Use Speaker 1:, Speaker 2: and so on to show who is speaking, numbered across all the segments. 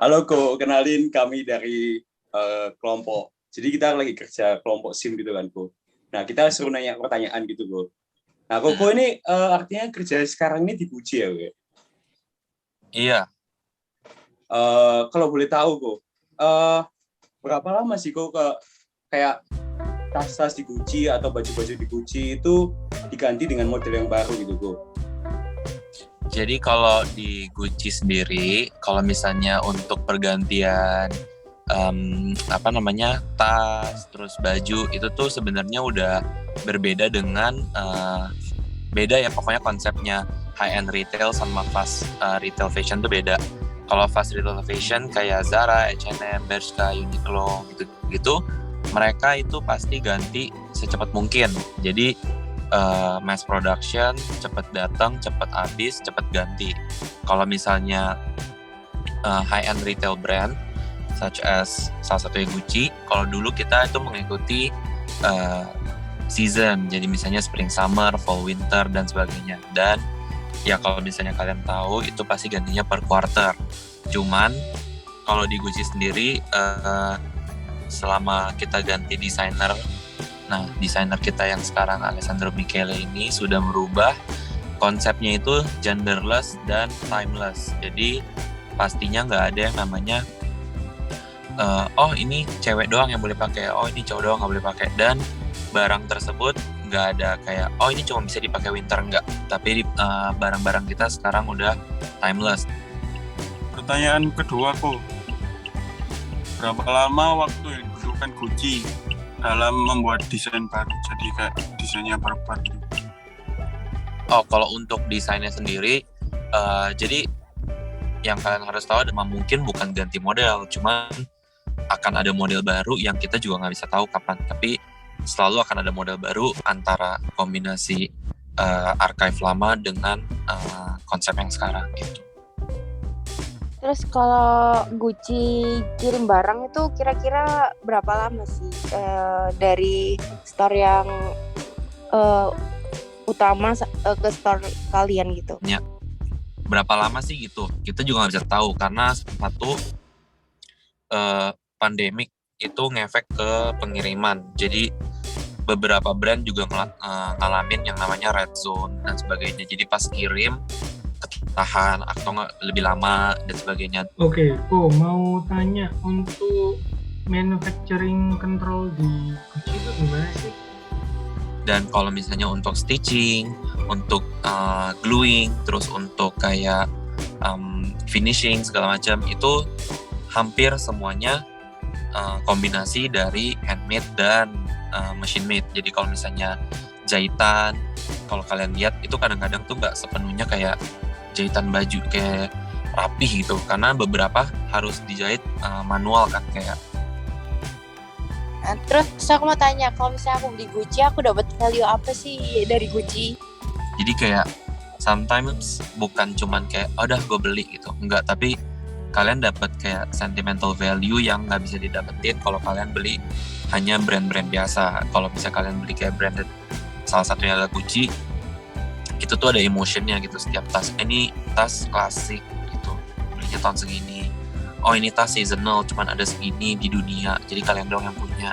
Speaker 1: Halo Ko, kenalin kami dari kelompok. Jadi kita lagi kerja kelompok SIM gitu kan Ko. Nah kita suruh nanya pertanyaan gitu Ko. Nah Ko ini artinya kerja sekarang ini di Guci ya Ko?
Speaker 2: Iya.
Speaker 1: Kalau boleh tahu Ko, berapa lama sih Ko kayak tas-tas di Gucci atau baju-baju di Gucci itu diganti dengan model yang baru gitu Ko?
Speaker 2: Jadi kalau di Gucci sendiri, kalau misalnya untuk pergantian tas, terus baju itu tuh sebenarnya udah berbeda dengan beda ya, pokoknya konsepnya high end retail sama fast retail fashion tuh beda. Kalau fast retail fashion kayak Zara, H&M, Bershka, Uniqlo gitu, mereka itu pasti ganti secepat mungkin. Jadi mass production, cepat datang, cepat habis, cepat ganti. Kalau misalnya high end retail brand such as salah satunya Gucci, kalau dulu kita itu mengikuti season, jadi misalnya spring summer, fall winter dan sebagainya. Dan ya kalau misalnya kalian tahu itu pasti gantinya per quarter. Cuman kalau di Gucci sendiri selama kita ganti desainer, nah desainer kita yang sekarang Alessandro Michele ini sudah merubah konsepnya itu genderless dan timeless. Jadi pastinya nggak ada yang namanya oh ini cewek doang yang boleh pakai, oh ini cowok doang nggak boleh pakai. Dan barang tersebut nggak ada kayak oh ini cuma bisa dipakai winter, nggak. Tapi barang-barang kita sekarang udah timeless.
Speaker 3: Pertanyaan kedua kok, berapa lama waktu yang dibutuhkan Gucci dalam membuat desain baru, jadi kayak desainnya baru-baru gitu?
Speaker 2: Oh, kalau untuk desainnya sendiri, jadi yang kalian harus tahu adalah mungkin bukan ganti model, cuman akan ada model baru yang kita juga nggak bisa tahu kapan. Tapi selalu akan ada model baru antara kombinasi archive lama dengan konsep yang sekarang gitu.
Speaker 4: Terus kalau Gucci kirim barang itu kira-kira berapa lama sih dari store yang utama ke store kalian gitu?
Speaker 2: Ya, berapa lama sih gitu? Kita juga nggak bisa tahu karena satu pandemik itu ngefek ke pengiriman. Jadi beberapa brand juga ngalamin yang namanya red zone dan sebagainya. Jadi pas kirim tahan atau nggak lebih lama dan sebagainya.
Speaker 5: Oke, mau tanya untuk manufacturing control di Gucci itu gimana sih?
Speaker 2: Dan kalau misalnya untuk stitching, untuk gluing, terus untuk kayak finishing segala macam itu hampir semuanya kombinasi dari handmade dan machine made. Jadi kalau misalnya jahitan, kalau kalian lihat itu kadang-kadang tuh nggak sepenuhnya kayak jahitan baju kayak rapih gitu, karena beberapa harus dijahit manual kan kayak.
Speaker 4: Terus aku mau tanya, kalau misalnya aku beli Gucci, aku dapat value apa sih dari Gucci?
Speaker 2: Jadi kayak sometimes bukan cuman kayak oh udah gue beli gitu, enggak, tapi kalian dapat kayak sentimental value yang nggak bisa didapetin kalau kalian beli hanya brand-brand biasa. Kalau bisa kalian beli kayak branded, salah satunya adalah Gucci, itu tuh ada emotionnya gitu. Setiap tas, ini tas klasik gitu, belinya tahun segini. Oh ini tas seasonal, cuman ada segini di dunia, jadi kalian doang yang punya.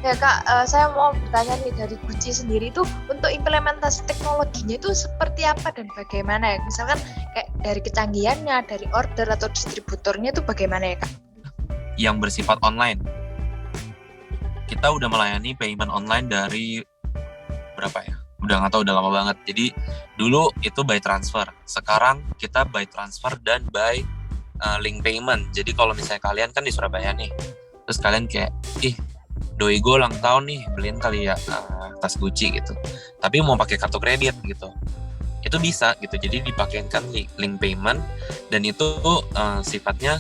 Speaker 6: Ya Kak, saya mau bertanya nih, dari Gucci sendiri tuh untuk implementasi teknologinya itu seperti apa dan bagaimana ya? Misalkan kayak dari kecanggihannya, dari order atau distributornya itu bagaimana ya Kak?
Speaker 2: Yang bersifat online. Kita udah melayani payment online dari berapa ya? Udah nggak tahu, udah lama banget. Jadi dulu itu by transfer, sekarang kita by transfer dan by link payment. Jadi kalau misalnya kalian kan di Surabaya nih, terus kalian kayak doi gue ulang tahun nih, beliin kali ya tas Gucci gitu, tapi mau pakai kartu kredit gitu, itu bisa gitu. Jadi dipakein link payment, dan itu sifatnya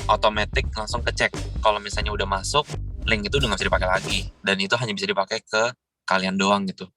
Speaker 2: otomatis langsung kecek. Kalau misalnya udah masuk, link itu udah nggak bisa dipakai lagi, dan itu hanya bisa dipakai ke kalian doang gitu.